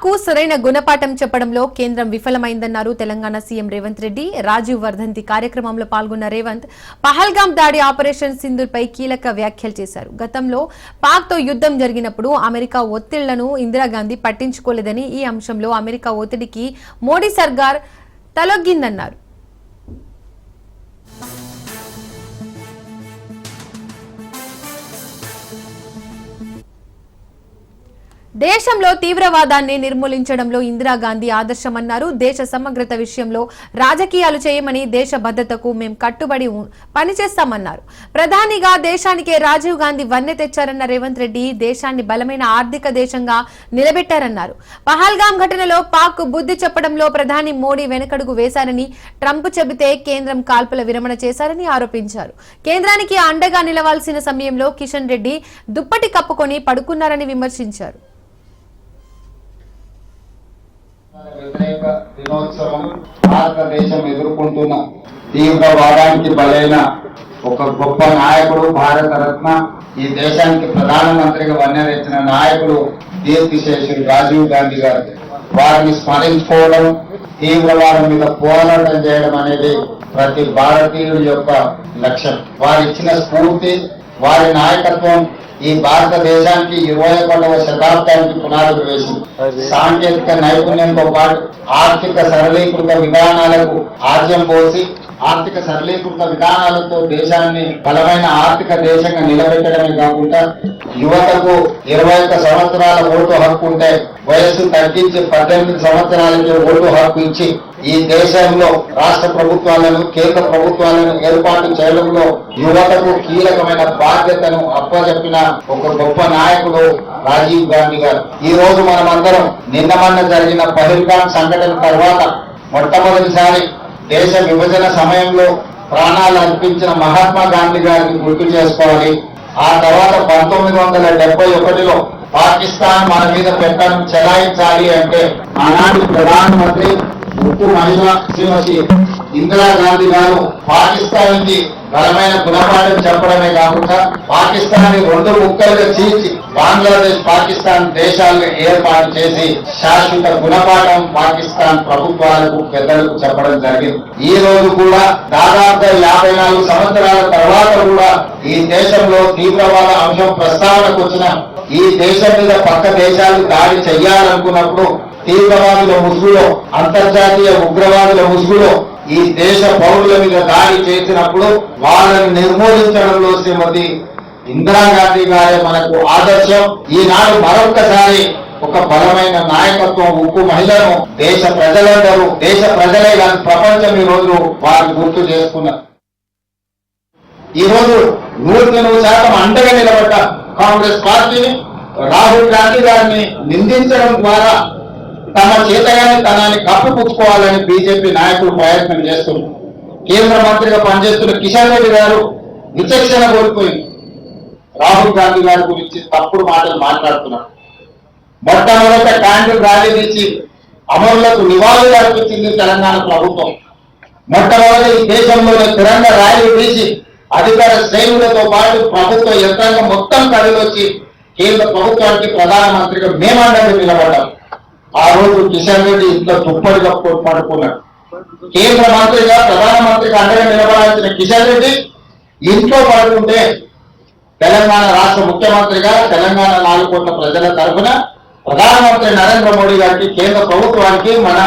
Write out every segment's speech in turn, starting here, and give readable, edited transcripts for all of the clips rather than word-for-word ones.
పాక్ సరైన గుణపాఠం చెప్పడంలో కేంద్రం విఫలమైందన్నారు తెలంగాణ సీఎం రేవంత్ రెడ్డి. రాజీవ్ వర్ధంతి కార్యక్రమంలో పాల్గొన్న రేవంత్ పహల్గాం దాడి ఆపరేషన్ సింధూర్ పై కీలక వ్యాఖ్యలు చేశారు. గతంలో పాక్ తో యుద్ధం జరిగినప్పుడు అమెరికా ఒత్తిళ్లను ఇందిరాగాంధీ పట్టించుకోలేదని, ఈ అంశంలో అమెరికా ఒత్తిడికి మోడీ సర్కార్ తలొగ్గిందన్నారు. దేశంలో తీవ్రవాదాన్ని నిర్మూలించడంలో ఇందిరాగాంధీ ఆదర్శమన్నారు. దేశ సమగ్రత విషయంలో రాజకీయాలు చేయమని, దేశ భద్రతకు మేం కట్టుబడి పనిచేస్తామన్నారు. ప్రధానిగా దేశానికే రాజీవ్ గాంధీ వన్నె తెచ్చారన్న రేవంత్ రెడ్డి దేశాన్ని బలమైన ఆర్థిక దేశంగా నిలబెట్టారన్నారు. పహల్గాం ఘటనలో పాక్ బుద్ధి చెప్పడంలో ప్రధాని మోడీ వెనకడుగు వేశారని, ట్రంప్ చెబితే కేంద్రం కాల్పుల విరమణ చేశారని ఆరోపించారు. కేంద్రానికి అండగా నిలవాల్సిన సమయంలో కిషన్ రెడ్డి దుప్పటి కప్పుకొని పడుకున్నారని విమర్శించారు. వ్యతిరేక దినోత్సవం భారతదేశం ఎదుర్కొంటున్న తీవ్రవాదానికి బలైన ఒక గొప్ప నాయకుడు, భారత రత్న, ఈ దేశానికి ప్రధానమంత్రిగా వన్నె తెచ్చిన నాయకుడు కీర్తిశేషుడు రాజీవ్ గాంధీ గారు. వారిని స్మరించుకోవడం, తీవ్రవాదం మీద పోరాటం చేయడం అనేది ప్రతి భారతీయుడి యొక్క లక్ష్యం. వారు ఇచ్చిన స్ఫూర్తి, వారి నాయకత్వం ఈ భారతదేశానికి 21వ శతాబ్దానికి పునాదులు వేసింది. సాంకేతిక నైపుణ్యంతో పాటు ఆర్థిక సరళీకృత విధానాలకు ఆద్యం పోసి, ఆర్థిక సరళీకృత విధానాలతో దేశాన్ని బలమైన ఆర్థిక దేశంగా నిలబెట్టడమే కాకుండా యువతకు 21 సంవత్సరాల ఓటు హక్కు ఉంటే వయస్సు తగ్గించి 18 సంవత్సరాలకి ఓటు హక్కు ఇచ్చి ఈ దేశంలో రాష్ట్ర ప్రభుత్వాలను, కేంద్ర ప్రభుత్వాలను ఏర్పాటు చేయడంలో యువతకు కీలకమైన బాధ్యతను అప్పచెప్పిన ఒక గొప్ప నాయకుడు రాజీవ్ గాంధీ గారు. ఈ రోజు మనమందరం నిన్న జరిగిన పహల్గాం సంఘటన తర్వాత మొట్టమొదటిసారి దేశ విభజన సమయంలో ప్రాణాలు అర్పించిన మహాత్మా గాంధీ గారిని గుర్తు చేసుకోవాలి. ఆ తర్వాత 1971లో పాకిస్తాన్ మన మీద పెట్టడం చెలాయించాలి అంటే ఆనాటి ప్రధానమంత్రి ఉప్పు మహిళ శ్రీమతి ఇందిరాగాంధీ గారు పాకిస్తాన్ కి బలమైన గుణపాఠం చెప్పడమే కాకుండా పాకిస్తాన్ 2 ముక్కలుగా చీల్చి బంగ్లాదేశ్, పాకిస్తాన్ దేశాలను ఏర్పాటు చేసి శాశ్వత గుణపాఠం పాకిస్తాన్ ప్రభుత్వాలకు, పెద్దలకు చెప్పడం జరిగింది. ఈ రోజు కూడా దాదాపు 54 సంవత్సరాల తర్వాత కూడా ఈ దేశంలో తీవ్రవాద అంశం ప్రస్తావనకు వచ్చిన, ఈ దేశం మీద పక్క దేశాలు దాడి చెయ్యాలనుకున్నప్పుడు తీవ్రవాదుల ముసుగులో, అంతర్జాతీయ ఉగ్రవాదుల ముసుగులో ఈ దేశ పౌరుల మీద దాడి చేసినప్పుడు వాళ్ళని నిర్మూలించడంలో శ్రీమతి ఇందిరాగాంధీ గారే మనకు ఆదర్శం. ఈనాడు మరొక్కసారి ఒక బలమైన నాయకత్వం, ఉక్కు మహిళను దేశ ప్రజలందరూ, దేశ ప్రజలే కాదు ప్రపంచం ఈ రోజు వారు గుర్తు చేసుకున్నారు. ఈ రోజు 100% అండగా నిలబడ్డ కాంగ్రెస్ పార్టీని, రాహుల్ గాంధీ గారిని నిందించడం ద్వారా తమ చేతగానే తనాన్ని కప్పుపుచ్చుకోవాలని బీజేపీ నాయకులు ప్రయత్నం చేస్తున్నారు. కేంద్ర మంత్రిగా పనిచేస్తున్న కిషన్ రెడ్డి గారు విచక్షణ కోల్పోయింది. రాహుల్ గాంధీ గారి గురించి తప్పుడు మాటలు మాట్లాడుతున్నారు. మొట్టమొదట క్యాండిల్ ర్యాలీ తీసి అమరులకు నివాళులు అర్పించింది తెలంగాణ ప్రభుత్వం. మొట్టమొదటి ఈ దేశంలోనే తిరంగ ర్యాలీ తీసి అధికార శ్రేణులతో పాటు ప్రభుత్వ యంత్రాంగం మొత్తం కదిలొచ్చి కేంద్ర ప్రభుత్వానికి ప్రధానమంత్రిగా మేమండగా నిలబడ్డాం. ఆ రోజు కిషన్ రెడ్డి ఇంట్లో దుప్పటి కప్పుకొని పడుకున్నాడు. కేంద్ర మంత్రిగా, ప్రధానమంత్రిగా అండగా నిలబడాల్సిన కిషన్ రెడ్డి ఇంట్లో పడుకుంటే తెలంగాణ రాష్ట్ర ముఖ్యమంత్రిగా, తెలంగాణ 4 కోట్ల ప్రజల తరఫున ప్రధానమంత్రి నరేంద్ర మోడీ గారికి, కేంద్ర ప్రభుత్వానికి, మన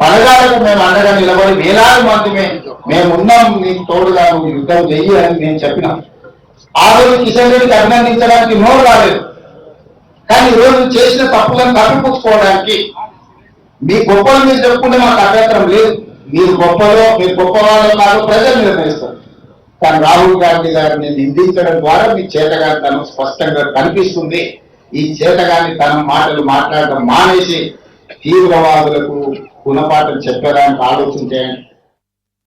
బలగాలకు మేము అండగా నిలబడి వేలాది మంది మేమున్నాం, నీకు తోడుగా నువ్వు యుద్ధం చెయ్యి అని నేను చెప్పినాం. ఆ రోజు కిషన్ రెడ్డికి అభినందించడానికి నోరు రాలేదు. కానీ ఈ రోజు చేసిన తప్పులను కప్పిపుచ్చుకోవడానికి మీ గొప్పలు మీరు చెప్పుకుంటే మాకు అభ్యంతరం లేదు. మీరు గొప్పలో, మీరు గొప్ప వాళ్ళు కాదు, ప్రజలు నిర్ణయిస్తారు. కానీ రాహుల్ గాంధీ గారిని నిందించడం ద్వారా మీ చేతగాని తనం స్పష్టంగా కనిపిస్తుంది. ఈ చేతగాని తన మాటలు మాట్లాడటం మానేసి తీవ్రవాదులకు గుణపాఠం చెప్పడానికి ఆలోచన చేయండి.